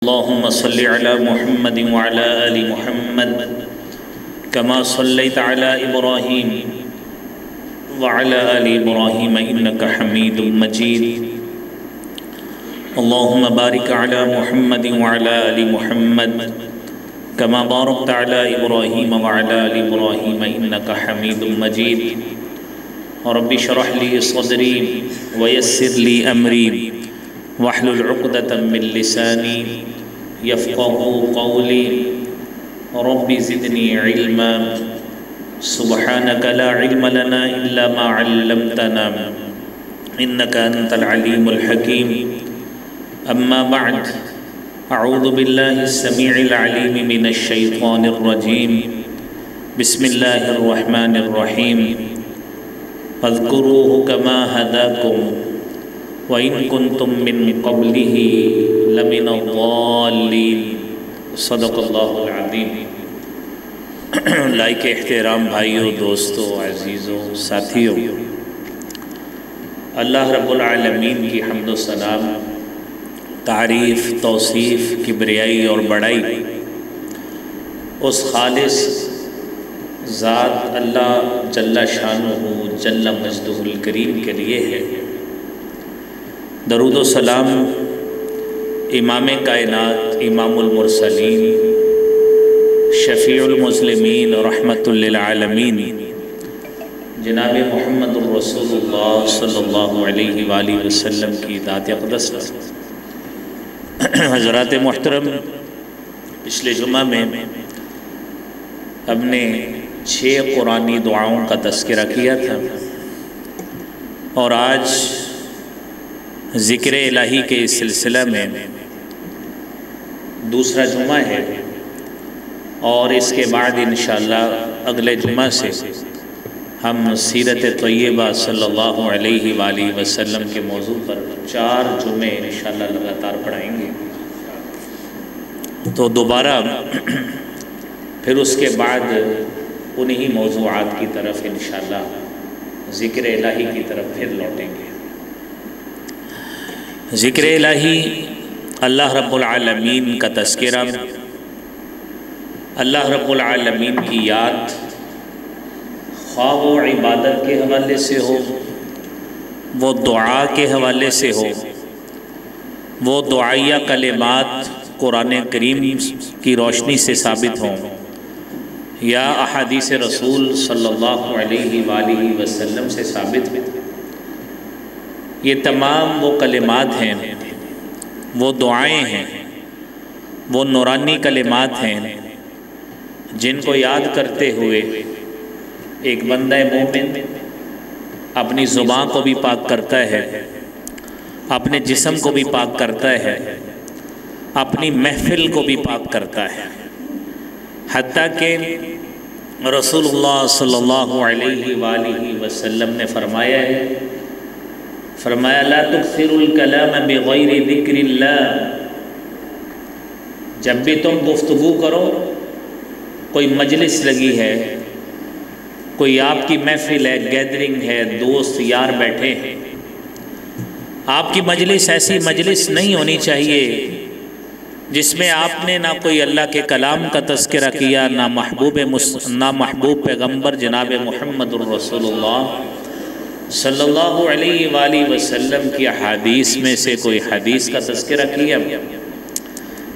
اللهم صل على محمد وعلى آل محمد كما صليت على إبراهيم وعلى آل إبراهيم إنك حميد مجيد اللهم بارك على محمد وعلى آل محمد كما باركت على إبراهيم وعلى آل إبراهيم إنك حميد مجيد رب اشرح لي صدري ويسر لي أمري واحلل عقدة من لساني يفقهوا قولي رب زدني علما سبحانك لا علم لنا إلا ما علمتنا إنك أنت العليم الحكيم أما بعد أعوذ بالله السميع العليم من الشيطان الرجيم بسم الله الرحمن الرحيم فاذكروه كما هداكم وَإِن كُنتُم مِّن قَبْلِهِ لَمِنَ الضَّالِّينَ صدق اللہ العظیم۔ لائق احترام بھائیوں، دوستوں، عزیزوں، ساتھیوں، اللہ رب العالمین کی حمد و ثنا، تعریف، توصیف، کبریائی اور بڑائی اس خالص ذات اللہ جل شانہ جل مجدہ الکریم کے لیے ہے۔ درود و سلام امام کائنات، امام المرسلین، شفیع المسلمین، رحمت للعالمین، جناب محمد الرسول اللہ صلی اللہ علیہ وآلہ وسلم کی ذات اقدس۔ حضرات محترم، پچھلے جمعہ میں ہم نے 6 قرآنی دعاؤں کا تذکرہ کیا تھا، اور آج ذکر الہی کے اس سلسلہ میں دوسرا جمعہ ہے، اور اس کے بعد انشاءاللہ اگلے جمعہ سے ہم سیرت طیبہ صلی اللہ علیہ وآلہ وسلم کے موضوع پر 4 جمعے انشاءاللہ لگاتار پڑھائیں گے۔ تو دوبارہ پھر اس کے بعد انہی موضوعات کی طرف انشاءاللہ ذکر الہی کی طرف پھر لوٹیں گے۔ ذکر الہی، اللہ رب العالمین کا تذکرہ، اللہ رب العالمین کی یاد، خواہ وہ عبادت کے حوالے سے ہو، وہ دعا کے حوالے سے ہو، وہ دعائیہ کلمات قرآن کریم کی روشنی سے ثابت ہوں، یا احادیث رسول صلی اللہ علیہ وآلہ وسلم سے ثابت ہوں، یہ تمام وہ کلمات ہیں، وہ دعائیں ہیں، وہ نورانی کلمات ہیں جن کو یاد کرتے ہوئے ایک بندہ مومن اپنی زبان کو بھی پاک کرتا ہے، اپنے جسم کو بھی پاک کرتا ہے، اپنی محفل کو بھی پاک کرتا ہے، حتیٰ کہ رسول اللہ صلی اللہ علیہ وآلہ وسلم نے فرمایا ہے، لا تکثروا الکلام بغیر ذکر اللہ، جب بھی تم گفتگو کرو، کوئی مجلس لگی ہے، کوئی آپ کی محفل ہے، گیدرنگ ہے، دوست یار بیٹھے ہیں، آپ کی مجلس ایسی مجلس نہیں ہونی چاہیے جس میں آپ نے نہ کوئی اللہ کے کلام کا تذکرہ کیا، نہ محبوب پیغمبر جناب محمد الرسول اللہ صلی اللہ علیہ وآلہ وسلم کی احادیث میں سے کوئی حدیث کا تذکرہ کیا۔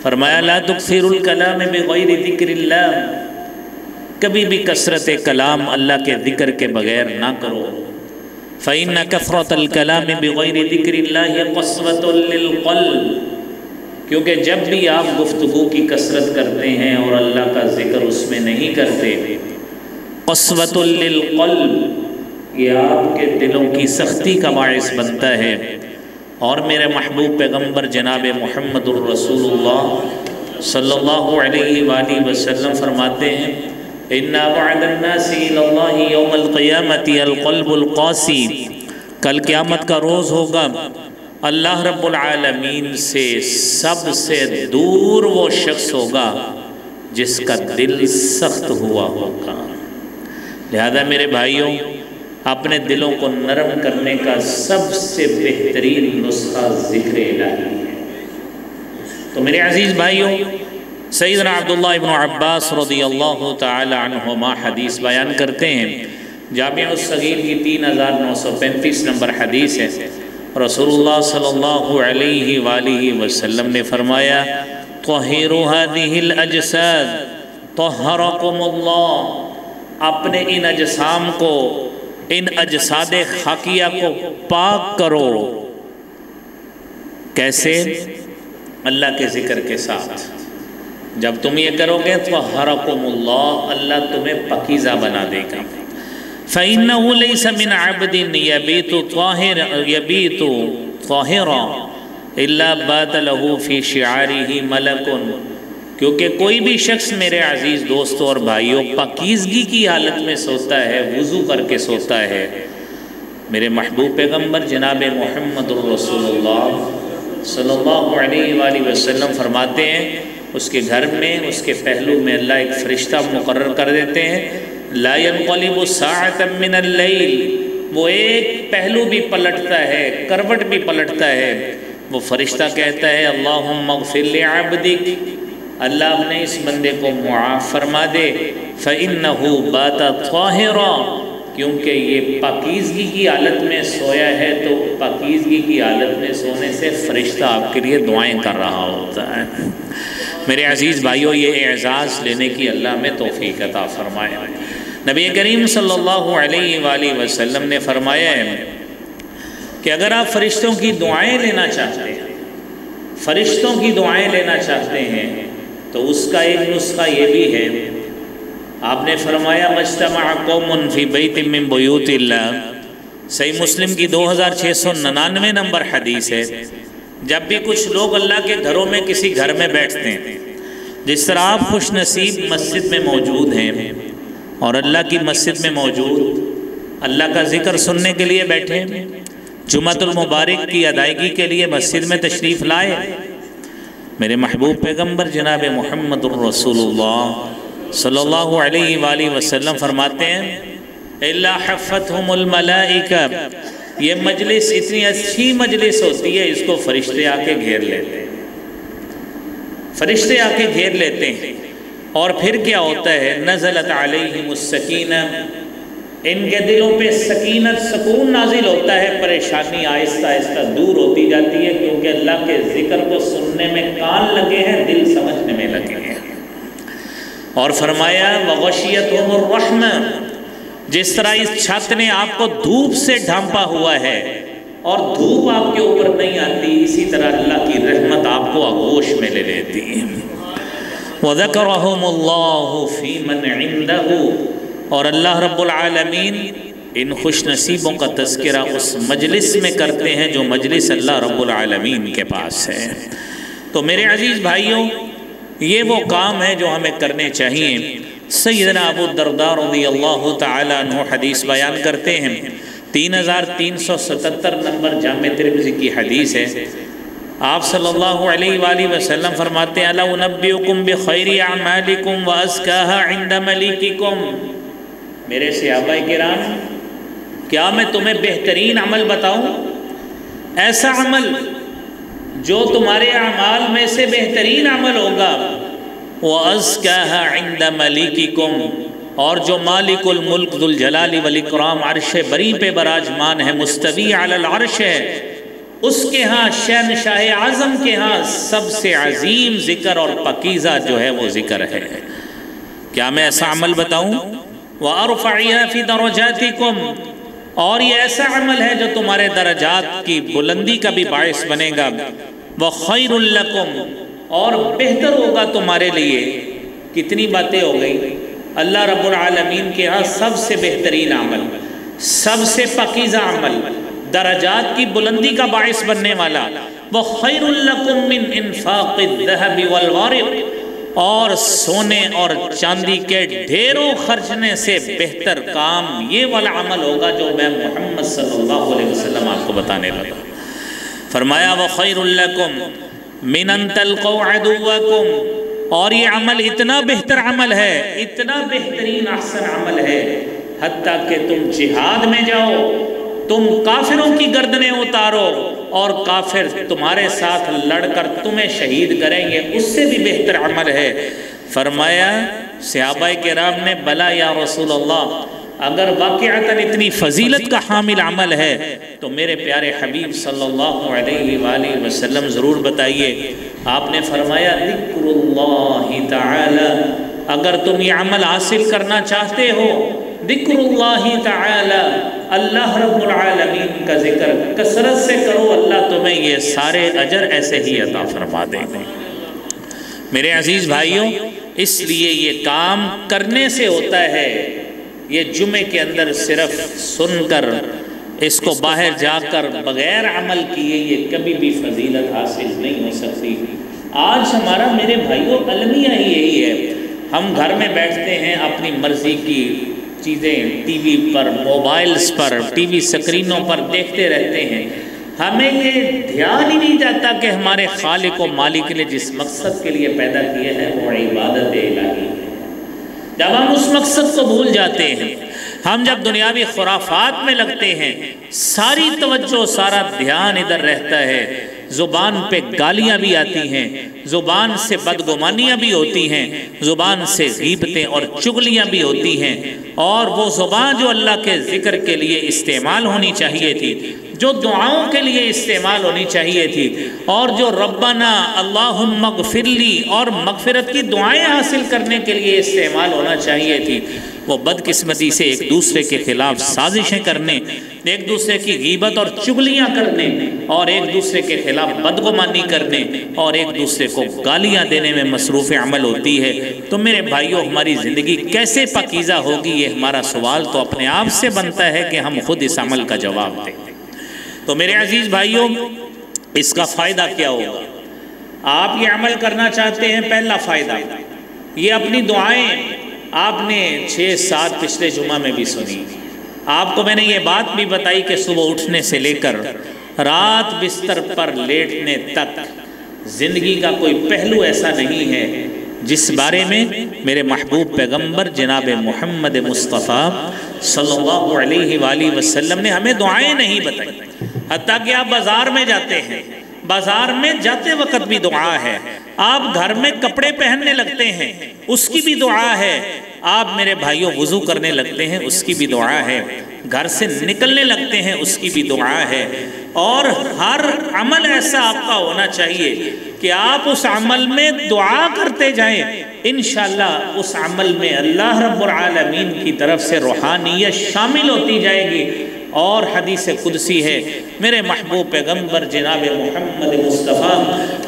فرمایا لا تکثروا الکلام بغیر ذکر اللہ، کبھی بھی کثرت کلام اللہ کے ذکر کے بغیر نہ کرو۔ فإن کثرۃ الکلام بغیر ذکر اللہ قسوۃ للقلب، کیونکہ جب بھی آپ گفتگو کی کثرت کرتے ہیں اور اللہ کا ذکر اس میں نہیں کرتے، قسوۃ للقلب، یہ آپ کے دلوں کی سختی کا باعث بنتا ہے۔ اور میرے محبوب پیغمبر جناب محمد الرسول اللہ صلی اللہ علیہ وآلہ وسلم فرماتے ہیں اِنَّ أَبْعَدَ النَّاسِ إِلَى اللَّهِ يَوْمَ الْقِيَامَةِ الْقَلْبُ الْقَاسِي، کل قیامت کا روز ہوگا، اللہ رب العالمین سے سب سے دور وہ شخص ہوگا جس کا دل سخت ہوا ہوگا۔ لہذا میرے بھائیوں، اپنے دلوں کو نرم کرنے کا سب سے بہترین نسخہ ذکر الہی ہے۔ تو میرے عزیز بھائیوں، سیدنا عبداللہ ابن عباس رضی اللہ تعالی عنہما حدیث بیان کرتے ہیں، جامع الصغیر کی 3935 نمبر حدیث ہے۔ رسول اللہ صلی اللہ علیہ وآلہ وسلم نے فرمایا، طہروا هذه الاجساد طہرکم اللہ، اپنے ان اجسام کو، ان اجساد خاکیہ کو پاک کرو۔ کیسے؟ اللہ کے ذکر کے ساتھ۔ جب تم یہ کرو گے طہرکم اللہ، اللہ تمہیں پاکیزہ بنا دے گا۔ فَإِنَّهُ لَيْسَ مِنْ عَبْدٍ يَبِيتُ طَاهِرًا إِلَّا بَاتَ لَهُ فِي شِعَارِهِ مَلَكٌ، کیونکہ کوئی بھی شخص میرے عزیز دوستوں اور بھائیوں پاکیزگی کی حالت میں سوتا ہے، وضو کر کے سوتا ہے، میرے محبوب پیغمبر جناب محمد الرسول اللہ صلی اللہ علیہ وآلہ وسلم فرماتے ہیں، اس کے گھر میں، اس کے پہلو میں اللہ ایک فرشتہ مقرر کر دیتے ہیں، لا ينقلب ساعة من اللیل، وہ ایک پہلو بھی پلٹتا ہے، کروٹ بھی پلٹتا ہے، وہ فرشتہ کہتا ہے اللہم اغفر لعبدک، اللہ اپنے اس بندے کو معاف فرما دے، فَإِنَّهُ بَاتَ طَاهِرًا، کیونکہ یہ پاکیزگی کی حالت میں سویا ہے، تو پاکیزگی کی حالت میں سونے سے فرشتہ آپ کے لیے دعائیں کر رہا ہوتا ہے۔ میرے عزیز بھائیوں، یہ اعزاز لینے کی اللہ میں توفیق عطا فرمائے۔ نبی کریم صلی اللہ علیہ وآلہ وسلم نے فرمایا ہے کہ اگر آپ فرشتوں کی دعائیں لینا چاہتے ہیں، فرشتوں کی دعائیں لینا چاہتے ہیں، تو اس کا ایک نسخہ یہ بھی ہے، آپ نے فرمایا مجتمع قوم فی بیت من بیوت اللہ، صحیح مسلم کی 2699 نمبر حدیث ہے، جب بھی کچھ لوگ اللہ کے گھروں میں کسی گھر میں بیٹھتے ہیں، جس طرح آپ خوش نصیب مسجد میں موجود ہیں اور اللہ کی مسجد میں موجود اللہ کا ذکر سننے کے لیے بیٹھے، جمعۃ المبارک کی ادائیگی کے لیے مسجد میں تشریف لائے، میرے محبوب پیغمبر جناب محمد الرسول اللہ صلی اللہ علیہ وآلہ وسلم فرماتے ہیں اِلَّا حَفَّتْهُمُ الْمَلَائِكَةُ، یہ مجلس اتنی اچھی مجلس ہوتی ہے، اس کو فرشتے آ کے گھیر لیتے ہیں، فرشتے آ کے گھیر لیتے ہیں، اور پھر کیا ہوتا ہے نزلت علیہم السکینہ، ان کے دلوں پہ سکینت، سکون نازل ہوتا ہے، پریشانی آہستہ آہستہ دور ہوتی جاتی ہے، کیونکہ اللہ کے ذکر کو سننے میں کان لگے ہیں، دل سمجھنے میں لگے ہیں۔ اور فرمایا وَغَشِيَتْهُمُ الرَّحْمَةُ، جس طرح اس چھت نے آپ کو دھوپ سے ڈھانپا ہوا ہے اور دھوپ آپ کے اوپر نہیں آتی، اسی طرح اللہ کی رحمت آپ کو آغوش میں لے لیتی ہے۔ وَذَكَرَهُمُ اللَّهُ فِي مَنْ عِنْدَهُ، اور اللہ رب العالمین ان خوش نصیبوں کا تذکرہ اس مجلس میں کرتے ہیں جو مجلس اللہ رب العالمین کے پاس ہے۔ تو میرے عزیز بھائیوں، یہ وہ کام ہے جو ہمیں کرنے چاہیے۔ سیدنا ابو الدرداء رضی اللہ تعالیٰ عنہ حدیث بیان کرتے ہیں، 3377 نمبر جامع ترمذی کی حدیث ہے، آپ صلی اللہ علیہ وآلہ وسلم فرماتے ہیں الا انبئکم بخیر اعمالکم وازکاها عند ملیککم، میرے صحابہ کرام کیا میں تمہیں بہترین عمل بتاؤں، ایسا عمل جو تمہارے اعمال میں سے بہترین عمل ہوگا، وَأَزْكَاهَا عِنْدَ مَلِكِكُمْ، اور جو مالک الملک ذو الجلال والاکرام عرش بری پہ براجمان ہے، مستوی علی العرش ہے، اس کے ہاں شہنشاہ اعظم کے ہاں سب سے عظیم ذکر اور پاکیزہ جو ہے وہ ذکر ہے۔ کیا میں ایسا عمل بتاؤں؟ وَأَرْفَعِهَا فِي دَرَجَاتِكُمْ، اور یہ ایسا عمل ہے جو تمہارے درجات کی بلندی کا بھی باعث بنے گا، وَخَيْرٌ لَكُمْ، اور بہتر ہوگا تمہارے لیے۔ کتنی باتیں ہو گئی، اللہ رب العالمین کے ہاں سب سے بہترین عمل، سب سے پاکیزہ عمل، درجات کی بلندی کا باعث بننے والا، وَخَيْرٌ لَكُمْ مِنْ إِنفَاقِ الذَّهَبِ وَالْوَارِقِ، اور سونے اور چاندی کے ڈھیروں خرچنے سے بہتر کام یہ والا عمل ہوگا جو میں محمد صلی اللہ علیہ وسلم آپ کو بتانے لگا۔ فرمایا وَخَيْرٌ لَكُمْ مِنْ أَن تَلْقَوْا عَدُوَّكُمْ، اور یہ عمل اتنا بہتر عمل ہے، اتنا بہترین احسن عمل ہے، حتیٰ کہ تم جہاد میں جاؤ، تم کافروں کی گردنیں اتارو اور کافر تمہارے ساتھ لڑ کر تمہیں شہید کریں گے اس سے بھی بہتر عمل ہے۔ فرمایا صحابہ کرام نے بلا یا رسول اللہ، اگر واقعتاً اتنی فضیلت کا حامل عمل ہے تو میرے پیارے حبیب صلی اللہ علیہ وآلہ وسلم ضرور بتائیے۔ آپ نے فرمایا ذکر اللہ تعالی، اگر تم یہ عمل حاصل کرنا چاہتے ہو، ذکر اللہ تعالی، اللہ رب العالمین کا ذکر کثرت سے کرو، اللہ تمہیں یہ سارے اجر ایسے ہی عطا فرما دیں گے۔ میرے عزیز بھائیوں، اس لیے یہ کام کرنے سے ہوتا ہے۔ یہ جمعے کے اندر صرف سن کر، اس کو باہر جا کر بغیر عمل کیے یہ کبھی بھی فضیلت حاصل نہیں ہو سکتی۔ آج ہمارا میرے بھائیوں المیہ ہی یہی ہے، ہم گھر میں بیٹھتے ہیں اپنی مرضی کی چیزیں ٹی وی پر، موبائلز پر، ٹی وی سکرینوں پر دیکھتے رہتے ہیں، ہمیں یہ دھیان ہی نہیں جاتا کہ ہمارے خالق و مالک نے جس مقصد کے لیے پیدا کیا ہے وہ عبادت الہی ہے۔ جب ہم اس مقصد کو بھول جاتے ہیں، ہم جب دنیاوی خرافات میں لگتے ہیں، ساری توجہ، سارا دھیان ادھر رہتا ہے، زبان پہ گالیاں بھی آتی ہیں، زبان سے بدگمانیاں بھی ہوتی ہیں، زبان سے غیبتیں اور چغلیاں بھی ہوتی ہیں، اور وہ زبان جو اللہ کے ذکر کے لیے استعمال ہونی چاہیے تھی، جو دعاؤں کے لیے استعمال ہونی چاہیے تھی، اور جو ربنا اللہم اغفر لی اور مغفرت کی دعائیں حاصل کرنے کے لیے استعمال ہونا چاہیے تھی، وہ بدقسمتی سے ایک دوسرے کے خلاف سازشیں کرنے، ایک دوسرے کی غیبت اور چغلیاں کرنے، اور ایک دوسرے کے خلاف بدگمانی کرنے، اور ایک دوسرے کو گالیاں دینے میں مصروف عمل ہوتی ہے۔ تو میرے بھائیوں، ہماری زندگی کیسے پاکیزہ ہوگی، یہ ہمارا سوال تو اپنے آپ سے بنتا ہے کہ ہم خود اس عمل کا جواب دیں۔ تو میرے عزیز بھائیوں، اس کا فائدہ کیا ہوگا؟ آپ یہ عمل کرنا چاہتے ہیں، پہلا فائدہ یہ اپنی دعائیں آپ نے 6-7 پچھلے جمعہ میں بھی سنی، آپ کو میں نے یہ بات بھی بتائی کہ صبح اٹھنے سے لے کر رات بستر پر لیٹنے تک زندگی کا کوئی پہلو ایسا نہیں ہے جس بارے میں میرے محبوب پیغمبر جناب محمد مصطفیٰ صلی اللہ علیہ وآلہ وسلم نے ہمیں دعائیں نہیں بتائی۔ حتیٰ کہ آپ بازار میں جاتے ہیں، بازار میں جاتے وقت بھی دعا ہے، آپ گھر میں کپڑے پہننے لگتے ہیں اس کی بھی دعا ہے، آپ میرے بھائیوں وضو کرنے لگتے ہیں اس کی بھی دعا ہے، گھر سے نکلنے لگتے ہیں اس کی بھی دعا ہے، اور ہر عمل ایسا آپ کا ہونا چاہیے کہ آپ اس عمل میں دعا کرتے جائیں، انشاءاللہ اس عمل میں اللہ رب العالمین کی طرف سے روحانیت شامل ہوتی جائے گی۔ اور حدیث قدسی ہے، میرے محبوب پیغمبر جناب محمد مصطفیٰ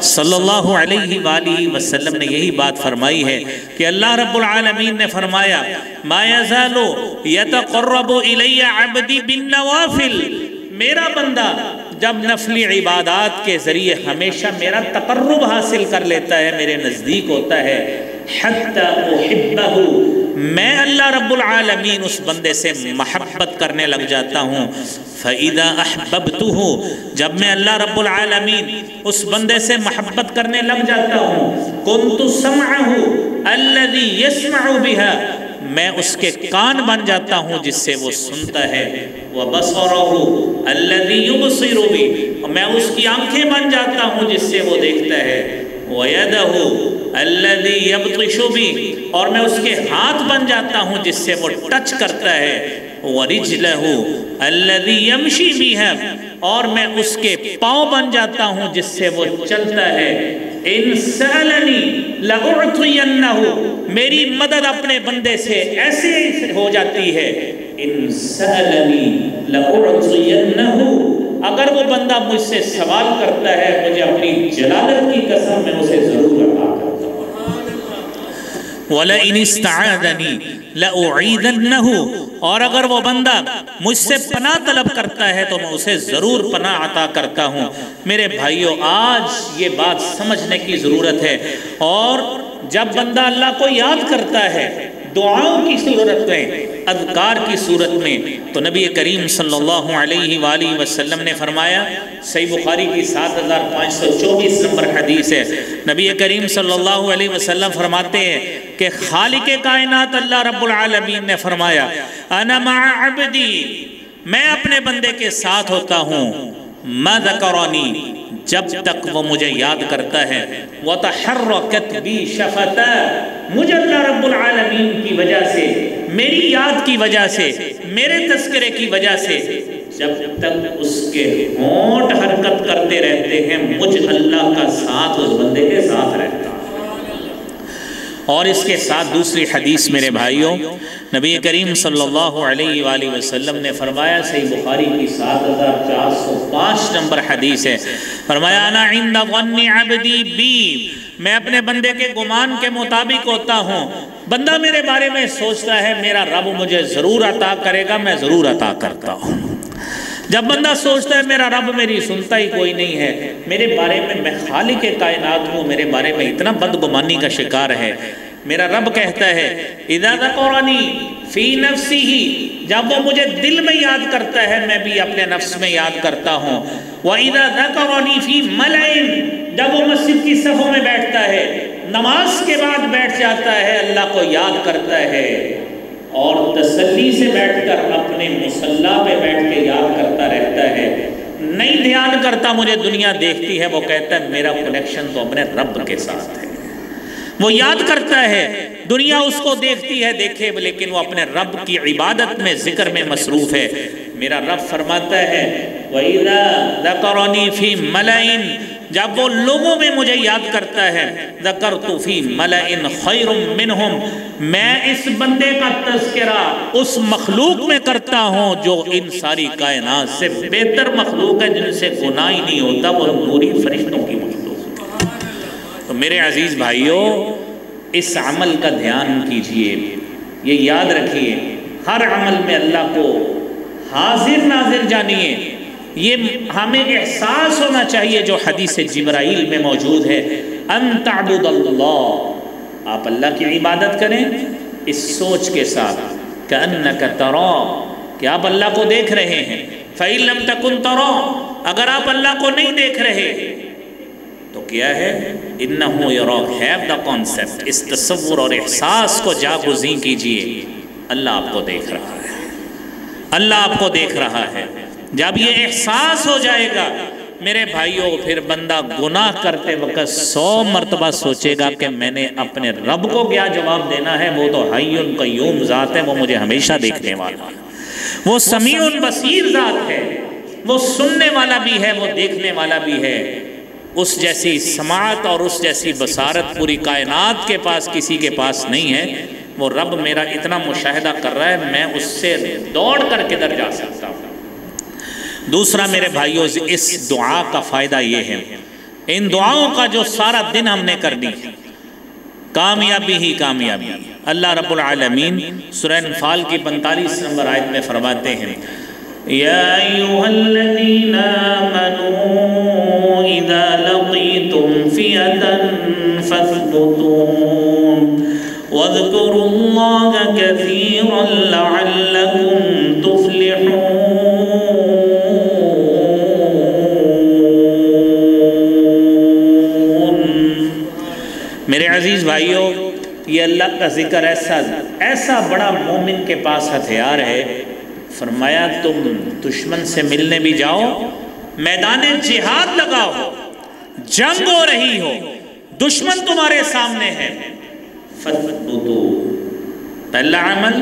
صلی اللہ علیہ وآلہ وسلم نے یہی بات فرمائی ہے کہ اللہ رب العالمین نے فرمایا ما یزال یتقرب الی عبدی بالنوافل، میرا بندہ جب نفلی عبادات کے ذریعے ہمیشہ میرا تقرب حاصل کر لیتا ہے، میرے نزدیک ہوتا ہے، حتی احبہ، میں اللہ رب العالمین اس بندے سے محبت کرنے لگ جاتا ہوں، فَإِذَا أَحْبَبْتُهُ، جب میں اللہ رب العالمین اس بندے سے محبت کرنے لگ جاتا ہوں، كُنْتُ سَمْعَهُ الَّذِي يَسْمَعُ بِهَا، میں اس کے کان بن جاتا ہوں جس سے وہ سنتا ہے، وَبَصَرَهُ الَّذِي يُبْصِرُ بِهِ، اور میں اس کی آنکھیں بن جاتا ہوں جس سے وہ دیکھتا ہے، وَيَدَهُ الَّذِي يَبْطِشُ بِهِ، اور میں اس کے ہاتھ بن جاتا ہوں جس سے وہ ٹچ کرتا ہے، وَرِجْلَهُ الَّذِي يَمْشِي بِهَا، اور میں اس کے پاؤں بن جاتا ہوں جس سے وہ چلتا ہے، إِن سَأَلَنِي لَأُعْطِيَنَّهُ، میری مدد اپنے بندے سے ایسے ہو جاتی ہے، إِن سَأَلَنِي لَأُعْطِيَنَّهُ، اگر وہ بندہ مجھ سے سوال کرتا ہے مجھے اپنی جلالت کی قسم میں اسے ضرور عطا کرتا ہوں، وَلَئِنِ اسْتَعَاذَنِي لَأُعِيذَنَّهُ، اور اگر وہ بندہ مجھ سے پناہ طلب کرتا ہے تو میں اسے ضرور پناہ عطا کرتا ہوں۔ میرے بھائیوں، آج یہ بات سمجھنے کی ضرورت ہے، اور جب بندہ اللہ کو یاد کرتا ہے دعاؤں کی صورت میں، اذکار کی صورت میں، تو نبی کریم صلی اللہ علیہ وآلہ وسلم نے فرمایا، صحیح بخاری کی 7524 نمبر حدیث ہے، نبی کریم صلی اللہ علیہ وسلم فرماتے ہیں کہ خالق کائنات اللہ رب العالمین نے فرمایا انا مع عبدی، میں اپنے بندے کے ساتھ ہوتا ہوں، ما ذکرانی، جب تک وہ مجھے یاد کرتا ہے، وتحرکت بی شفتا، مجھے اللہ رب العالمین کی وجہ سے، میری یاد کی وجہ سے، میرے تذکرے کی وجہ سے جب تک اس کے ہونٹ حرکت کرتے رہتے ہیں، مجھ اللہ کا ساتھ اس بندے کے ساتھ رہتا ہے۔ اور اس کے ساتھ دوسری حدیث میرے بھائیوں، نبی کریم صلی اللہ علیہ وآلہ وسلم نے فرمایا، صحیح بخاری کی 7405 نمبر حدیث ہے، فرمایا انا عند ظن عبدی بی، میں اپنے بندے کے گمان کے مطابق ہوتا ہوں، بندہ میرے بارے میں سوچتا ہے میرا رب مجھے ضرور عطا کرے گا، میں ضرور عطا کرتا ہوں۔ جب بندہ سوچتا ہے میرا رب میری سنتا ہی کوئی نہیں ہے، میرے بارے میں خالق کائنات ہوں، میرے بارے میں اتنا بدگمانی کا شکار ہے، میرا رب کہتا ہے اذا ذکرنی فی نفسہ، جب وہ مجھے دل میں یاد کرتا ہے میں بھی اپنے نفس میں یاد کرتا ہوں، وَإِذَا ذَكَرَنِي فِي مَلَئٍ، جب وہ مسجد کی صفوں میں بیٹھتا ہے، نماز کے بعد بیٹھ جاتا ہے، اللہ کو یاد کرتا ہے اور تسلی سے بیٹھ کر اپنے مصلی پہ بیٹھ کے یاد کرتا رہتا ہے، نہیں دھیان کرتا مجھے دنیا دیکھتی ہے، وہ کہتا ہے میرا کنیکشن تو اپنے رب کے ساتھ ہے۔ وہ یاد کرتا ہے، دنیا اس کو دیکھتی ہے دیکھے، لیکن وہ اپنے رب کی عبادت میں ذکر میں مصروف ہے۔ میرا رب فرماتا ہے وَإِذَا ذَكَرَنِي فِي مَلَئٍ، جب وہ لوگوں میں مجھے یاد کرتا ہے، ذَكَرْتُ فِي مَلَئٍ خَيْرٌ مِّنْهُمْ، میں اس بندے کا تذکرہ اس مخلوق میں کرتا ہوں جو ان ساری کائنات سے بہتر مخلوق ہے، جن سے گناہ ہی نہیں ہوتا، وہ نوری فرشتوں کی مخلوق۔ تو میرے عزیز بھائیوں، اس عمل کا دھیان کیجئے، یہ یاد رکھیے، ہر عمل میں اللہ کو حاضر ناظر جانیے، یہ ہمیں احساس ہونا چاہیے جو حدیث جبرائیل میں موجود ہے، ان تعبد اللہ، آپ اللہ کی عبادت کریں اس سوچ کے ساتھ کأنک تراہ، کہ آپ اللہ کو دیکھ رہے ہیں، فَإِن لَمْ تَكُن تَرَاهُ، اگر آپ اللہ کو نہیں دیکھ رہے تو کیا ہے، انہو یراک، ہیو دا کانسیپٹ، اس تصور اور احساس کو جاگزیں کیجئے، اللہ آپ کو دیکھ رہا ہے، اللہ آپ کو دیکھ رہا ہے۔ جب یہ احساس ہو جائے گا میرے بھائیوں، پھر بندہ گناہ کرتے وقت 100 مرتبہ سوچے گا کہ میں نے اپنے رب کو کیا جواب دینا ہے، وہ تو حی قیوم ذات ہے، وہ مجھے ہمیشہ دیکھنے والا ہے، وہ سمیع بصیر ذات ہے، وہ سننے والا بھی ہے، وہ دیکھنے والا بھی ہے۔ اس جیسی سماعت اور اس جیسی بصارت پوری کائنات کے پاس کسی کے پاس نہیں ہے، وہ رب میرا اتنا مشاہدہ کر رہا ہے، میں اس سے دوڑ کر کدھر جا سکتا ہوں۔ دوسرا میرے بھائیوں، اس دعا کا فائدہ یہ ہے، ان دعاؤں کا جو سارا دن ہم نے کر دی، کامیابی ہی کامیابی۔ اللہ رب العالمین سورہ انفال کی 45 نمبر آیت میں فرماتے ہیں، یا ایھا الذین آمنوا اذا لقیتم فئة فاثبتوا واذکروا اللہ کثیرا لعلکم تفلحون۔ میرے عزیز بھائیوں، یہ اللہ کا ذکر ایسا بڑا مومن کے پاس ہتھیار ہے، فرمایا تم دشمن سے ملنے بھی جاؤ، میدان جہاد لگاؤ، جنگ ہو رہی ہو، دشمن تمہارے سامنے ہے، فَثْبُتُوا، پہلا عمل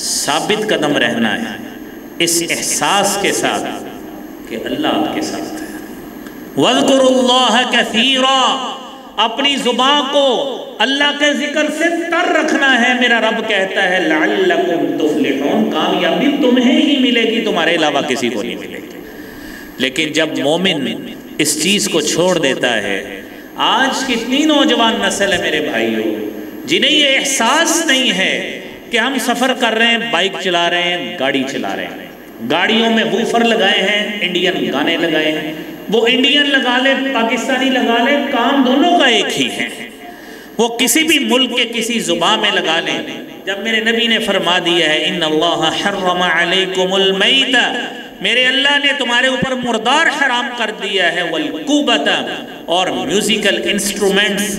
ثابت قدم رہنا ہے، اس احساس کے ساتھ کہ اللہ آپ کے ساتھ ہے۔ وَاذْكُرُوا اللَّهَ كَثِيرًا، اپنی زبان کو اللہ کے ذکر سے تر رکھنا ہے۔ میرا رب کہتا ہے لعلکم تفلحون، کامیابی تمہیں ہی ملے گی، تمہارے علاوہ کسی کو نہیں ملے گی۔ لیکن جب مومن اس چیز کو چھوڑ دیتا ہے، آج کتنی نوجوان نسل ہے میرے بھائیوں جنہیں یہ احساس نہیں ہے کہ ہم سفر کر رہے ہیں، بائک چلا رہے ہیں، گاڑی چلا رہے ہیں، گاڑیوں میں ووفر لگائے ہیں، انڈین گانے لگائے ہیں، وہ انڈین لگا لے پاکستانی لگا لے، کام دونوں کا ایک ہی ہے، وہ کسی بھی ملک کے کسی زبان میں لگا لیں۔ جب میرے نبی نے فرما دیا ہے ان اللہ حرم علیکم المیت، میرے اللہ نے تمہارے اوپر مردار حرام کر دیا ہے، والکوبت، اور میوزیکل انسٹرومنٹس،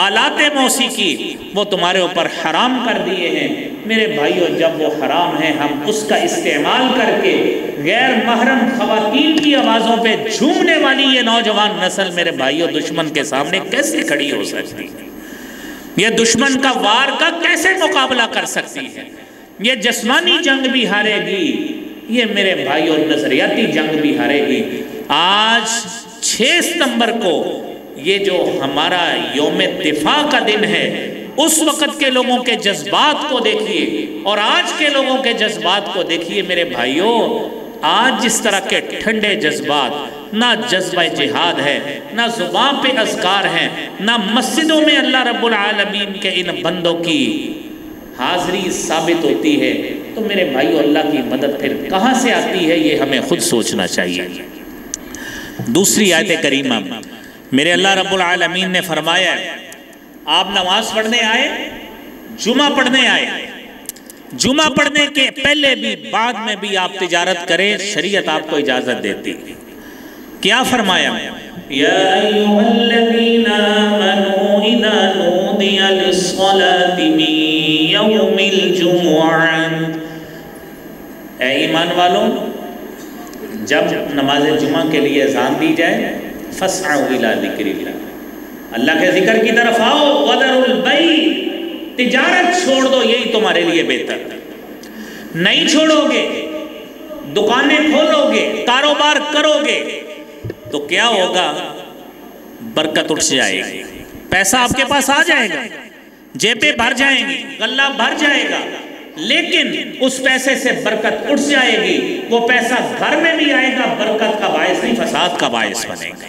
آلات موسیقی وہ تمہارے اوپر حرام کر دیے ہیں، میرے بھائیوں جب وہ حرام ہے ہم اس کا استعمال کر کے غیر محرم خواتین کی آوازوں پہ جھومنے والی یہ نوجوان نسل میرے بھائیوں دشمن کے سامنے کیسے کھڑی ہو سکتی ہے؟ یہ دشمن کا وار کا کیسے مقابلہ کر سکتی ہے؟ یہ جسمانی جنگ بھی ہارے گی، یہ میرے بھائیوں نظریاتی جنگ بھی ہارے گی۔ آج 6 ستمبر کو یہ جو ہمارا یوم دفاع کا دن ہے، اس وقت کے لوگوں کے جذبات کو دیکھیے اور آج کے لوگوں کے جذبات کو دیکھیے میرے بھائیوں۔ آج جس طرح کے ٹھنڈے جذبات، نہ جذبہ جہاد ہے، نہ زبان پہ اذکار ہیں، نہ مسجدوں میں اللہ رب العالمین کے ان بندوں کی حاضری ثابت ہوتی ہے، تو میرے بھائیوں اللہ کی مدد پھر کہاں سے آتی ہے یہ ہمیں خود سوچنا چاہیے۔ دوسری آیت کریمہ میرے اللہ رب العالمین نے فرمایا ہے، آپ نماز پڑھنے آئے، جمعہ پڑھنے آئے، جمعہ پڑھنے کے پہلے بھی بعد میں بھی آپ تجارت کریں، شریعت آپ کو اجازت دیتی۔ کیا فرمایا؟ یا ایھا الذین آمنوا اذا نودی للصلاۃ من یوم الجمعہ، اے ایمان والوں جب نماز جمعہ کے لیے اذان دی جائے، فاسعوا الی ذکر اللہ، اللہ کے ذکر کی طرف آؤ، وذروا البیع، تجارت چھوڑ دو، یہی تمہارے لیے بہتر ہے۔ نہیں چھوڑو گے، دکانیں کھولو گے، کاروبار کرو گے تو کیا ہوگا؟ برکت اٹھ جائے گی، پیسہ آپ کے پاس آ جائے گا، جیبیں بھر جائیں گی، غلہ بھر جائے گا، لیکن اس پیسے سے برکت اٹھ جائے گی، وہ پیسہ گھر میں بھی آئے گا، برکت کا باعث نہیں فساد کا باعث بنے گا۔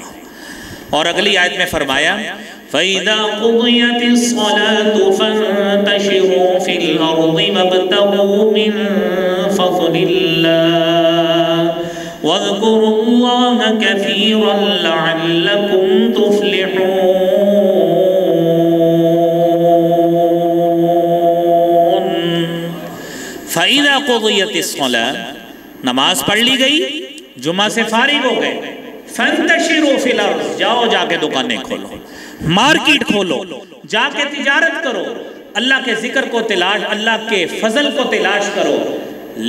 اور اگلی آیت میں فرمایا فَإِذَا قُضِيَتِ الصَّلَاةُ فَانتَشِرُوا فِي الْأَرْضِ وَابْتَغُوا مِن فَضْلِ اللَّهِ وَاذْكُرُوا اللَّهَ كَثِيرًا لَعَلَّكُمْ تُفْلِحُونَ۔ فَإِذَا قُضِيَتِ الصَّلَاةُ، نماز پڑھ لی گئی، جمعہ سے فارغ ہو گئے، فَانتَشِرُوا فِي الْأَرْضِ، جاؤ جا کے دکانیں کھولو، مارکیٹ کھولو، جا کے تجارت کرو، اللہ کے ذکر کو تلاش، اللہ کے فضل کو تلاش کرو،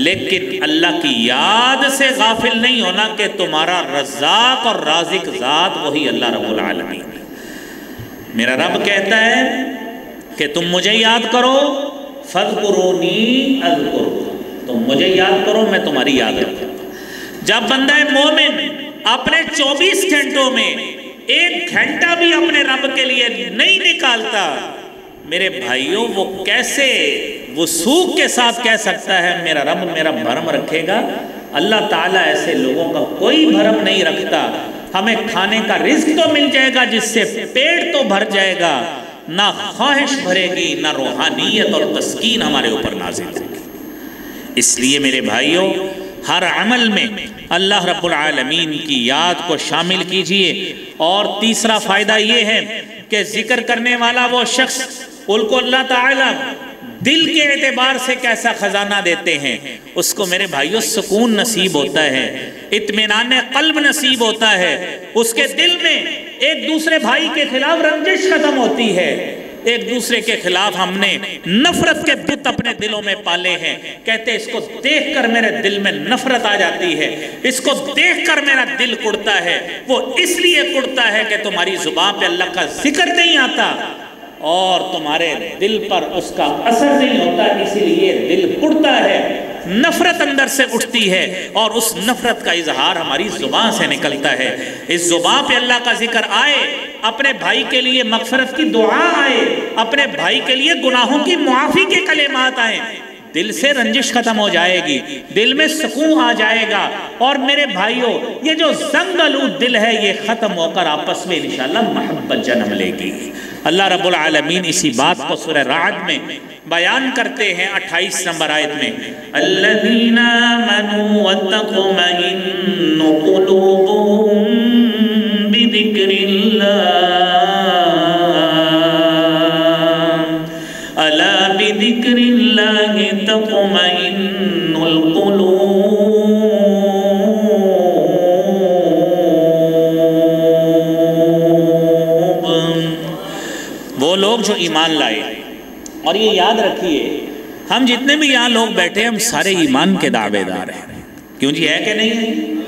لیکن اللہ کی یاد سے غافل نہیں ہونا کہ تمہارا رزاق اور رازق ذات وہی اللہ رب العالمین ہے۔ میرا رب کہتا ہے کہ تم مجھے یاد کرو، فَاذْكُرُونِي أَذْكُرْكُمْ، تم مجھے یاد کرو میں تمہاری یاد رکھوں۔ جب بندہ مومن اپنے 24 گھنٹوں میں 1 گھنٹہ بھی اپنے رب کے لیے نہیں نکالتا، میرے بھائیوں وہ کیسے وثوق کے ساتھ کہہ سکتا ہے میرا رب میرا بھرم رکھے گا؟ اللہ تعالیٰ ایسے لوگوں کا کوئی بھرم نہیں رکھتا۔ ہمیں کھانے کا رزق تو مل جائے گا جس سے پیٹ تو بھر جائے گا، نہ خواہش بھرے گی، نہ روحانیت اور تسکین ہمارے اوپر نازل ہوگی۔ اس لیے میرے بھائیوں ہر عمل میں اللہ رب العالمین کی یاد کو شامل کیجئے۔ اور تیسرا فائدہ یہ ہے کہ ذکر کرنے والا وہ شخص، ان کو اللہ تعالیٰ دل کے اعتبار سے کیسا خزانہ دیتے ہیں، اس کو میرے بھائیوں سکون نصیب ہوتا ہے، اطمینان قلب نصیب ہوتا ہے، اس کے دل میں ایک دوسرے بھائی کے خلاف رنجش ختم ہوتی ہے، ایک دوسرے کے خلاف ہم نے نفرت کے بت اپنے دلوں میں پالے ہیں، کہتے اس کو دیکھ کر میرے دل میں نفرت آ جاتی ہے، اس کو دیکھ کر میرا دل کڑتا ہے، وہ اس لیے کڑتا ہے کہ تمہاری زبان پہ اللہ کا ذکر نہیں آتا اور تمہارے دل پر اس کا اثر نہیں ہوتا، اسی لیے دل کڑتا ہے، نفرت اندر سے اٹھتی ہے اور اس نفرت کا اظہار ہماری زبان سے نکلتا ہے۔ اس زبان پہ اللہ کا ذکر آئے، اپنے بھائی کے لیے مغفرت کی دعا آئے، اپنے بھائی کے لیے گناہوں کی معافی کے کلمات آئیں، دل سے رنجش ختم ہو جائے گی، دل میں سکون آ جائے گا، اور میرے بھائیوں یہ جو زنگ آلود دل ہے یہ ختم ہو کر آپس میں انشاءاللہ محبت جنم لے گی۔ اللہ رب العالمین اسی بات کو سورہ رعد میں بیان کرتے ہیں 28 نمبر آیت میں، الذین آمنوا وتطمئن قلوبهم بذکر اللہ الا بذکر اللہ تطمئن القلوب۔ وہ لوگ جو ایمان لائے، اور یہ یاد رکھیے ہم جتنے بھی یہاں لوگ بیٹھے ہیں ہم سارے ایمان کے دعوے دار ہیں، کیوں جی ہے کہ نہیں ہے؟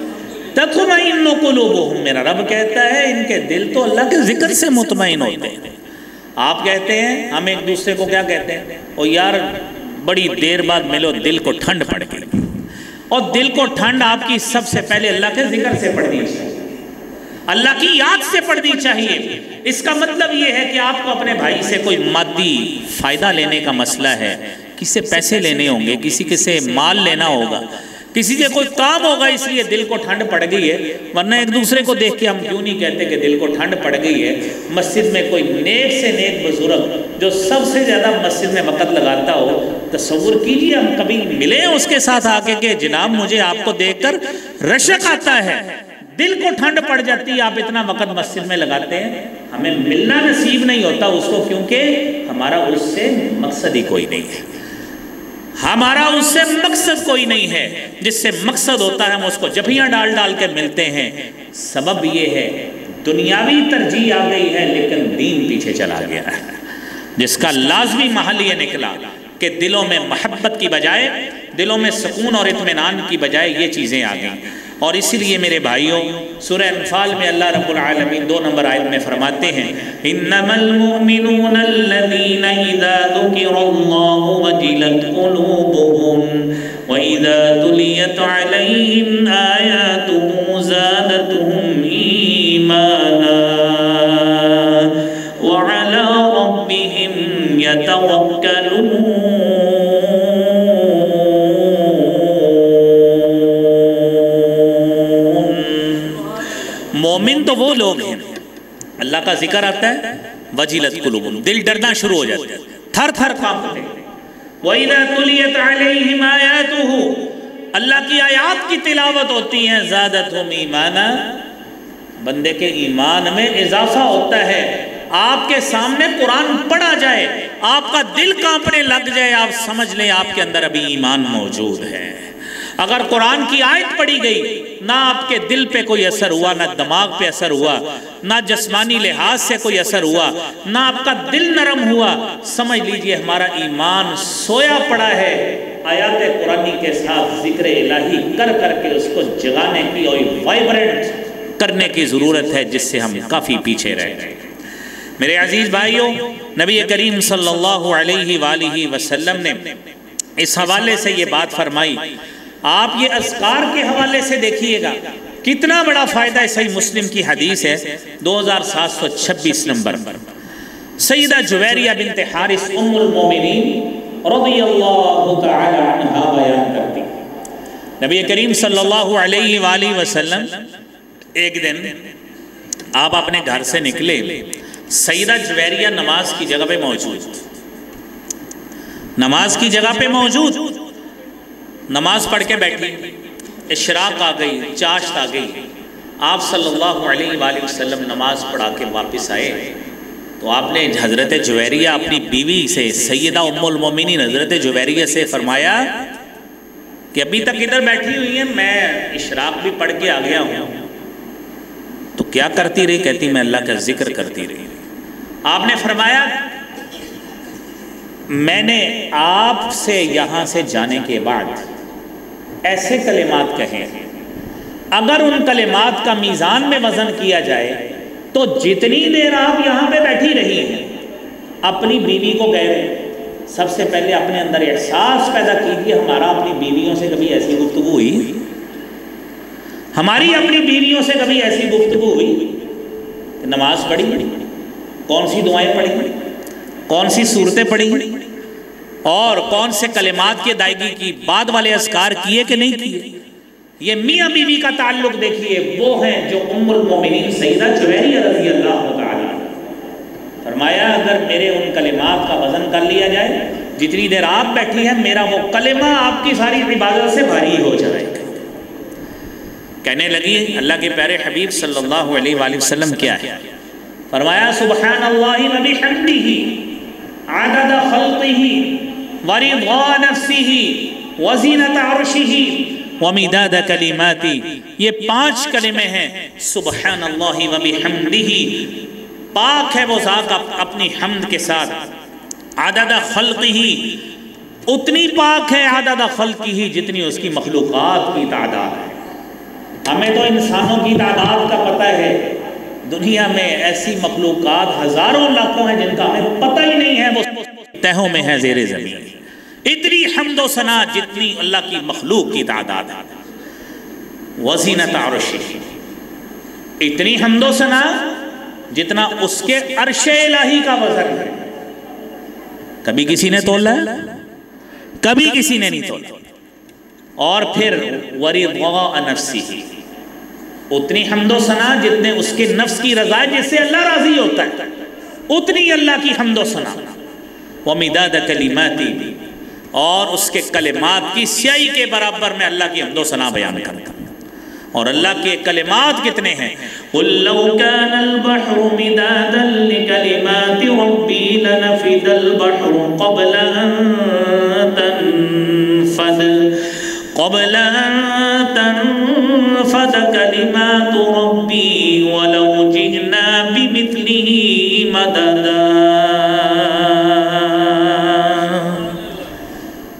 تطمئن قلوبہم، میرا رب کہتا ہے ان کے دل تو اللہ کے ذکر سے مطمئن ہوتے ہیں۔ آپ کہتے ہیں، ہم ایک دوسرے کو کیا کہتے ہیں؟ او یار بڑی دیر بعد ملو، دل کو ٹھنڈ پڑ گئی۔ اور دل کو ٹھنڈ آپ کی سب سے پہلے اللہ کے ذکر سے پڑنی چاہیے، اللہ کی یاد سے پڑھنی چاہیے۔ اس کا مطلب یہ ہے کہ آپ کو اپنے بھائی سے کوئی مادی فائدہ لینے کا مسئلہ ہے، کسی سے پیسے لینے ہوں گے، کسی سے مال لینا ہوگا، کسی سے کوئی کام ہوگا، اس لیے دل کو ٹھنڈ پڑ گئی ہے۔ ورنہ ایک دوسرے کو دیکھ کے ہم کیوں نہیں کہتے کہ دل کو ٹھنڈ پڑ گئی ہے؟ مسجد میں کوئی نیک سے نیک بزرگ جو سب سے زیادہ مسجد میں وقت لگاتا ہو، تصور کیجئے ہم کبھی ملے ہیں اس کے ساتھ آ کے کہ جناب مجھے آپ کو دیکھ کر رشک آتا ہے، دل کو ٹھنڈ پڑ جاتی ہے، آپ اتنا وقت مسجد میں لگاتے ہیں، ہمیں ملنا نصیب نہیں ہوتا اس کو، کیونکہ ہمارا اس سے مقصد ہی کوئی نہیں ہے، ہمارا اس سے مقصد کوئی نہیں ہے۔ جس سے مقصد ہوتا ہے ہم اس کو جبھیاں ڈال ڈال کے ملتے ہیں۔ سبب یہ ہے دنیاوی ترجیح آ گئی ہے لیکن دین پیچھے چلا گیا ہے، جس کا لازمی محل یہ نکلا کہ دلوں میں محبت کی بجائے، دلوں میں سکون اور اطمینان کی بجائے یہ چیزیں آ گئیں۔ اور اسی لیے میرے بھائیوں، سورہ انفال میں اللہ رب العالمین 2 نمبر آیت میں فرماتے ہیں انما المؤمنون الذین اذا ذکر اللہ وجلت قلوبهم واذا تلیت علیہم آیاتہ زادتهم ایمانا وعلی ربهم یتوکلون۔ مومن تو وہ لوگ ہیں، اللہ کا ذکر آتا ہے وجلت قلوبہم، دل ڈرنا شروع ہو جاتا ہے، تھر تھر کانپتے ہیں۔ وَإِذَا تُلِيَتْ عَلَيْهِمْ آيَاتُهُ، اللہ کی آیات کی تلاوت ہوتی ہیں، زادتہم ایمانا، بندے کے ایمان میں اضافہ ہوتا ہے۔ آپ کے سامنے قرآن پڑھا جائے، آپ کا دل کانپنے لگ جائے، آپ سمجھ لیں آپ کے اندر ابھی ایمان موجود ہے۔ اگر قرآن کی آیت پڑھی گئی، نہ آپ کے دل پہ کوئی اثر ہوا، نہ دماغ پہ اثر ہوا، نہ جسمانی لحاظ سے کوئی اثر ہوا، نہ آپ کا دل نرم ہوا، سمجھ لیجئے ہمارا ایمان سویا پڑا ہے۔ آیات قرآنی کے ساتھ ذکر الہی کر کر کے اس کو جگانے کی اور وائبرنٹ کرنے کی ضرورت ہے، جس سے ہم کافی پیچھے رہ گئے۔ میرے عزیز بھائیوں، نبی کریم صلی اللہ علیہ وآلہ وسلم نے اس حوالے سے یہ بات فرمائی۔ آپ یہ اذکار کے حوالے سے دیکھیے گا کتنا بڑا فائدہ ہے۔ صحیح مسلم کی حدیث ہے 2726 نمبر، سیدہ جویریہ بنت حارث ام المومنین رضی اللہ تعالی عنہ بیان کرتی، نبی کریم صلی اللہ علیہ وآلہ وسلم ایک دن آپ اپنے گھر سے نکلے، سیدہ جویریہ نماز کی جگہ پہ موجود، نماز کی جگہ پہ موجود، نماز پڑھ کے بیٹھی، اشراق آ گئی، چاشت آ گئی، آپ صلی اللہ علیہ وآلہ وسلم نماز پڑھا کے واپس آئے تو آپ نے حضرت جویریہ اپنی بیوی سے، سیدہ ام المومنین حضرت جویریہ سے فرمایا کہ ابھی تک ادھر بیٹھی ہوئی ہیں، میں اشراق بھی پڑھ کے آ گیا ہوں، تو کیا کرتی رہی؟ کہتی میں اللہ کا ذکر کرتی رہی۔ آپ نے فرمایا میں نے آپ سے یہاں سے جانے کے بعد ایسے کلمات کہیں، اگر ان کلمات کا میزان میں وزن کیا جائے تو جتنی دیر آپ یہاں پہ بیٹھی رہی ہیں، اپنی بیوی کو کہہ رہے ہیں، سب سے پہلے اپنے اندر احساس پیدا کیجیے، ہمارا اپنی بیویوں سے کبھی ایسی گفتگو ہوئی؟ ہماری اپنی بیویوں سے کبھی ایسی گفتگو ہوئی کہ نماز پڑھی، کون سی دعائیں پڑھی، کون سی صورتیں پڑھی، اور کون سے کلمات کی ادائیگی کی، بعد والے اذکار کیے کہ نہیں کیے؟ یہ میاں بیوی کا تعلق دیکھیے، وہ ہیں جو ام المومنین سیدہ جویریہ رضی اللہ تعالی فرمایا اگر میرے ان کلمات کا وزن کر لیا جائے، جتنی دیر آپ بیٹھی ہیں میرا وہ کلمہ آپ کی ساری عبادت سے بھاری ہو جائے گا۔ کہنے لگی اللہ کے پیارے حبیب صلی اللہ علیہ وآلہ وسلم کیا ہے؟ فرمایا سبحان اللہ و بحمدہ عدد خلقہ ورضا نفسہ وزینت عرشہ ومداد کلماتہ، یہ 5 کلمے ہیں۔ سبحان اللہ و بحمدہ، پاک ہے وہ ذات اپنی حمد کے ساتھ، عدد خلقہ، اتنی پاک ہے عدد خلقہ ہی جتنی اس کی مخلوقات کی تعداد ہے۔ ہمیں تو انسانوں کی تعداد کا پتہ ہے، دنیا میں ایسی مخلوقات ہزاروں لاکھوں ہیں جن کا ہمیں پتہ ہی نہیں ہے، وہ تہوں میں ہے زیر زمین۔ اتنی حمد و ثنا جتنی اللہ کی مخلوق کی تعداد ہے۔ وزینت عرشہ، اتنی حمد و ثنا جتنا اس کے عرش الہی کا وزن ہے۔ کبھی کسی نے تولا ہے؟ کبھی کسی نے نہیں تولا۔ اور پھر ورضاء نفسہ، اتنی حمد و ثنا جتنے اس کے نفس کی رضا ہے، جس سے اللہ راضی ہوتا ہے، اتنی اللہ کی حمد و ثنا۔ ومداد کلماتی، اور اس کے کلمات کی سیاہی کے برابر میں اللہ کی حمد و ثنا بیان کرتا ہے۔ اور اللہ کے کلمات کتنے ہیں؟ قُلْ لَوْ كَانَ الْبَحْرُ مِدَادًا لِكَلِمَاتِ رَبِّي لَنَفِدَ الْبَحْرُ قَبْلَ أَن تَنْفَدَ كَلِمَاتُ رَبِّي وَلَوْ جِئْنَا بِمِثْلِهِ مَدَدًا۔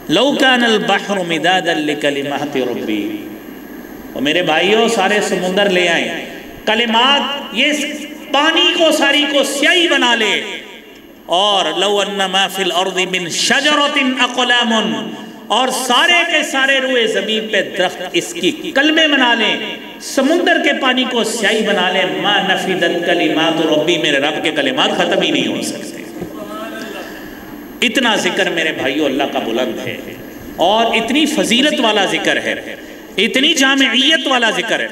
لَوْ كَانَ الْبَحْرُ مِدَادًا لِكَلِمَاتِ رَبِّي، اور میرے بھائیوں سارے سمندر لے آئیں، کلمات یہ پانی کو ساری کو سیاہی بنا لے، اور لو ان ما فی الارض من شجرۃ اقلام، اور سارے کے سارے روئے زمین پہ درخت اس کی کلمے بنا لیں، سمندر کے پانی کو سیاہی بنا لیں، ما نفدت کلمات ربی، میرے رب کے کلمات ختم ہی نہیں ہو سکتے۔ اتنا ذکر میرے بھائیوں اللہ کا بلند ہے، اور اتنی فضیلت والا ذکر ہے، اتنی جامعیت والا ذکر ہے۔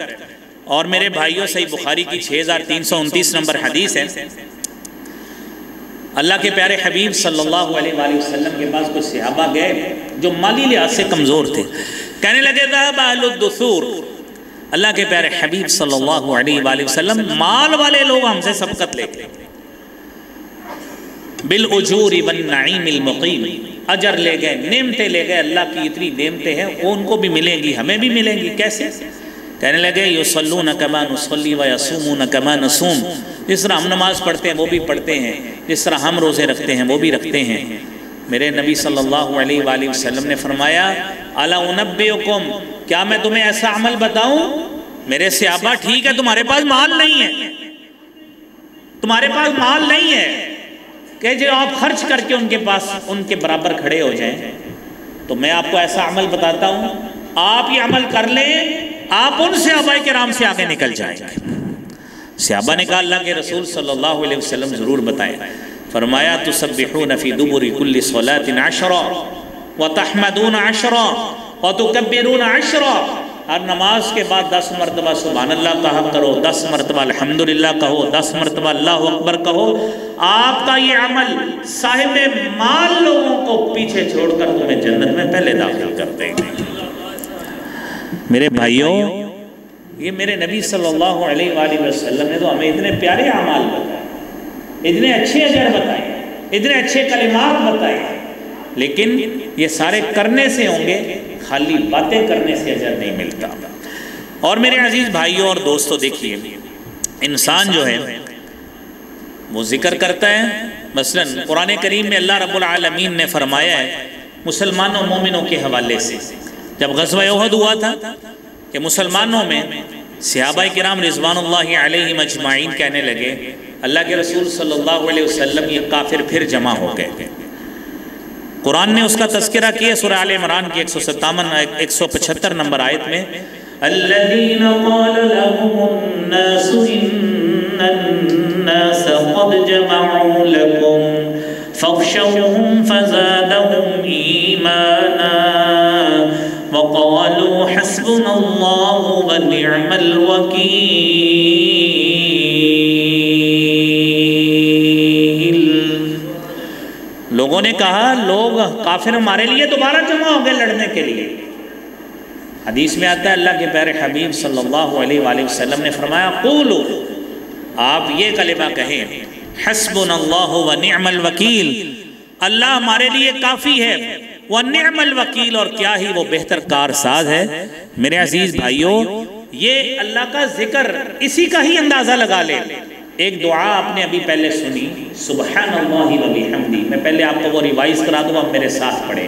اور میرے بھائیوں صحیح بخاری کی 6329 نمبر حدیث ہے، اللہ کے پیارے حبیب صلی اللہ علیہ وآلہ وسلم کے پاس کچھ صحابہ گئے جو مالی لحاظ سے کمزور تھے، کہنے لگے ذهب اہل الدثور، اللہ کے پیارے حبیب صلی اللہ علیہ وآلہ وسلم مال والے لوگ ہم سے سبقت لے گئے، بالاجور والنعیم المقیم، اجر لے گئے، نعمتیں لے گئے، اللہ کی اتنی نعمتیں ہیں وہ ان کو بھی ملیں گی، ہمیں بھی ملیں گی، کیسے؟ کہنے لگے یصلون کما نصلی ویصومون کما نصوم، جس طرح ہم نماز پڑھتے ہیں وہ بھی پڑھتے ہیں، جس طرح ہم روزے رکھتے ہیں وہ بھی رکھتے ہیں۔ میرے نبی صلی اللہ علیہ وآلہ وسلم نے فرمایا الا انبئکم، کیا میں تمہیں ایسا عمل بتاؤں؟ میرے صحابہ ٹھیک ہے تمہارے پاس مال نہیں ہے، تمہارے پاس مال نہیں ہے کہ جو آپ خرچ کر کے ان کے پاس ان کے برابر کھڑے ہو جائیں، تو میں آپ کو ایسا عمل بتاتا ہوں، آپ یہ عمل کر لیں، آپ ان صحابہ کرام سے آگے نکل جائیں گے۔ صحابہ نے کہا اللہ کے رسول صلی اللہ علیہ وسلم ضرور بتائیں۔ فرمایا تسبحون فی دبر کل صلاۃ 10 وتحمدون 10 وتکبرون 10، ہر نماز کے بعد 10 مرتبہ سبحان اللہ کہا کرو، 10 مرتبہ الحمدللہ کہو، 10 مرتبہ اللہ اکبر کہو۔ آپ کا یہ عمل صاحب مال لوگوں کو پیچھے چھوڑ کر تمہیں جنت میں پہلے داخل کر دیں گے۔ میرے بھائیوں، یہ میرے نبی صلی اللہ علیہ وآلہ وسلم نے تو ہمیں اتنے پیارے اعمال بتائے، اتنے اچھے اجر بتائے، اتنے اچھے کلمات بتائے، لیکن یہ سارے کرنے سے ہوں گے، خالی باتیں کرنے سے اجر نہیں ملتا۔ اور میرے عزیز بھائیوں اور دوستو دیکھیے، انسان جو ہے وہ ذکر کرتا ہے، مثلا قرآن کریم میں اللہ رب العالمین نے فرمایا ہے مسلمانوں مومنوں کے حوالے سے، جب غزوہ احد ہوا تھا کہ مسلمانوں میں صحابہ کرام رضوان اللہ علیہم اجمعین کہنے لگے اللہ کے رسول صلی اللہ علیہ وسلم یہ کافر پھر جمع ہو گئے۔ قرآن نے اس کا تذکرہ کیا سورہ آل عمران کی 175 نمبر آیت میں، الذین قال لهم الناس ان الناس قد جمعوا لكم فاخشوهم فزادهم ایمانا وقالوا حسبنا الله ونعم الوکیل۔ لوگوں نے کہا لوگ کافر ہمارے لیے دوبارہ جمع ہو گئے لڑنے کے لیے۔ حدیث میں آتا ہے اللہ کے پیارے حبیب صلی اللہ علیہ وآلہ وسلم نے فرمایا قولو، آپ یہ کلمہ کہیں حسبنا اللہ ونعم الوکیل، اللہ ہمارے لیے کافی ہے، وَنِعْمَ الْوَكِيلُ، اور کیا ہی وہ بہتر کارساز ہے۔ میرے عزیز بھائیوں، یہ اللہ کا ذکر اسی کا ہی اندازہ لگا لے۔ ایک دعا آپ نے ابھی پہلے سنی، سبحان اللہ و بحمدہ، میں پہلے آپ کو وہ ریوائز کرا دوں، آپ میرے ساتھ پڑھیں،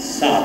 7,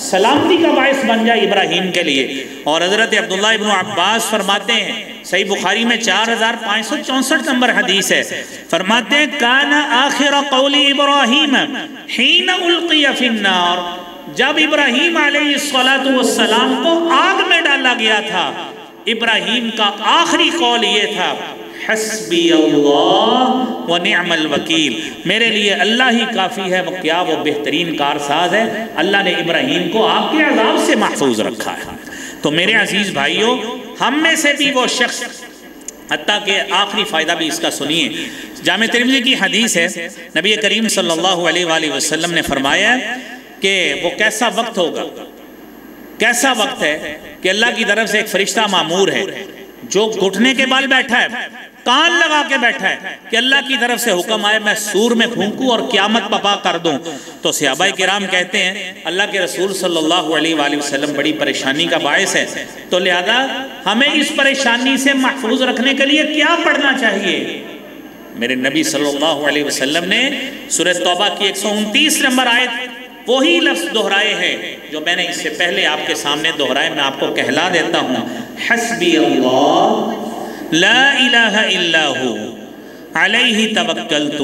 سلامتی کا باعث بن جائے ابراہیم کے لیے۔ اور حضرت عبداللہ ابن عباس فرماتے ہیں، صحیح بخاری میں 4564 نمبر حدیث ہے، فرماتے ہیں کان آخر قول ابراہیم حین القی فی النار، جب ابراہیم علیہ السلام کو آگ میں ڈالا گیا تھا، ابراہیم کا آخری قول یہ تھا، حسبی اللہ و نعم الوکیل، میرے لیے اللہ ہی کافی ہے، وہ کیا وہ بہترین کارساز ہے۔ اللہ نے ابراہیم کو آگ کے عذاب سے محفوظ رکھا ہے۔ تو میرے عزیز بھائیوں، ہم میں سے بھی وہ شخص، حتیٰ کہ آخری فائدہ بھی اس کا سنیے، جامع ترمذی کی حدیث ہے، نبی کریم صلی اللہ علیہ وآلہ وسلم نے فرمایا کہ وہ کیسا وقت ہوگا، کیسا وقت ہے کہ اللہ کی طرف سے ایک فرشتہ مامور ہے جو گھٹنے کے بال بیٹھا ہے، کان لگا کے بیٹھا ہے کہ اللہ کی طرف سے حکم آئے میں سور میں پھونکوں اور قیامت پپا کر دوں۔ تو صحابہ کرام کہتے ہیں اللہ کے رسول صلی اللہ علیہ وآلہ وسلم بڑی پریشانی کا باعث ہے، تو لہذا ہمیں اس پریشانی سے محفوظ رکھنے کے لیے کیا پڑھنا چاہیے؟ میرے نبی صلی اللہ علیہ وسلم نے سورہ توبہ کی 129 نمبر آیت وہی لفظ دہرائے ہیں جو میں نے اس سے پہلے آپ کے سامنے دہرائے، میں آپ کو کہلا دیتا ہوں، حسبی اللہ لا الہ الا ہو علیہ توکلت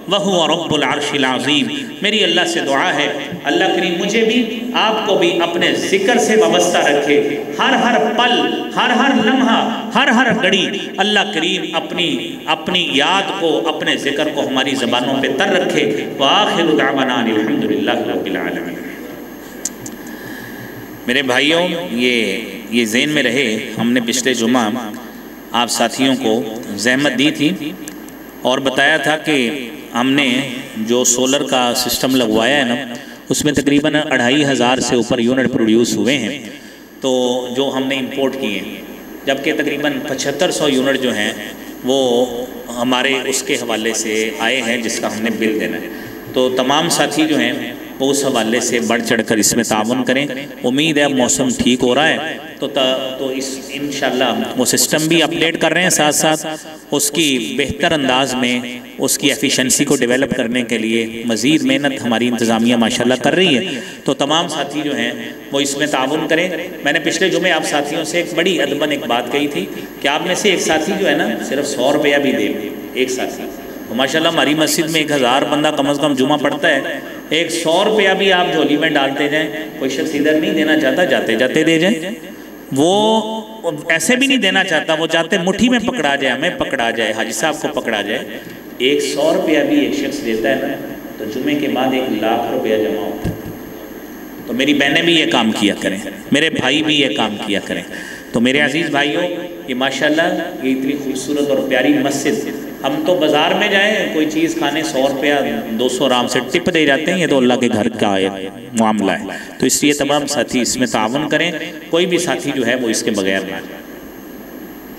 وہو رب العرش العظیم۔ میری اللہ سے دعا ہے اللہ کریم مجھے بھی آپ کو بھی اپنے ذکر سے وابستہ رکھے، ہر ہر پل، ہر ہر لمحہ، ہر ہر گھڑی اللہ کریم اپنی یاد کو، اپنے ذکر کو ہماری زبانوں پہ تر رکھے۔ وآخر دعوانا الحمدللہ رب العالمین۔ میرے بھائیوں، یہ ذہن میں رہے، ہم نے پچھلے جمعہ آپ ساتھیوں کو زحمت دی تھی اور بتایا تھا کہ ہم نے جو سولر کا سسٹم لگوایا ہے نا، اس میں تقریباً 2500 سے اوپر یونٹ پروڈیوس ہوئے ہیں، تو جو ہم نے امپورٹ کیے ہیں، جبکہ تقریباً 7500 یونٹ جو ہیں وہ ہمارے اس کے حوالے سے آئے ہیں جس کا ہم نے بل دینا ہے۔ تو تمام ساتھی جو ہیں وہ اس حوالے سے بڑھ چڑھ کر اس میں تعاون کریں۔ امید ہے اب موسم ٹھیک ہو رہا ہے تو اس انشاءاللہ وہ سسٹم بھی اپڈیٹ کر رہے ہیں، ساتھ ساتھ اس کی بہتر انداز میں اس کی ایفیشنسی کو ڈیولپ کرنے کے لیے مزید محنت ہماری انتظامیہ ماشاءاللہ کر رہی ہے۔ تو تمام ساتھی جو ہیں وہ اس میں تعاون کریں۔ میں نے پچھلے جمعے آپ ساتھیوں سے ایک بڑی ادباً ایک بات کہی تھی کہ آپ میں سے ایک ساتھی جو ہے نا صرف 100 روپیہ بھی دے، ایک ساتھی، تو ماشاءاللہ ہماری مسجد میں 1000 بندہ کم از کم جمعہ پڑھتا ہے، ایک 100 روپیہ بھی آپ جھولی میں ڈالتے جائیں۔ کوئی شخص ادھر نہیں دینا چاہتا، جاتے جاتے دے جائیں، وہ ایسے بھی نہیں دینا چاہتا، وہ جاتے مٹھی میں پکڑا جائے، ہمیں پکڑا جائے، حاجی صاحب کو پکڑا جائے، ایک 100 روپیہ بھی ایک شخص دیتا ہے نا تو جمعے کے بعد 1,00,000 روپیہ جمع ہوتا ہے۔ تو میری بہنیں بھی یہ کام کیا کریں، میرے بھائی بھی یہ کام کیا کریں۔ تو میرے عزیز بھائیوں، یہ ماشاءاللہ یہ اتنی خوبصورت اور پیاری مسجد، ہم تو بازار میں جائیں کوئی چیز کھانے 100 روپیہ 200 آرام سے ٹپ دے جاتے ہیں، یہ تو اللہ کے گھر کا معاملہ ہے۔ تو اس لیے تمام ساتھی اس میں تعاون کریں، کوئی بھی ساتھی جو ہے وہ اس کے بغیر نہ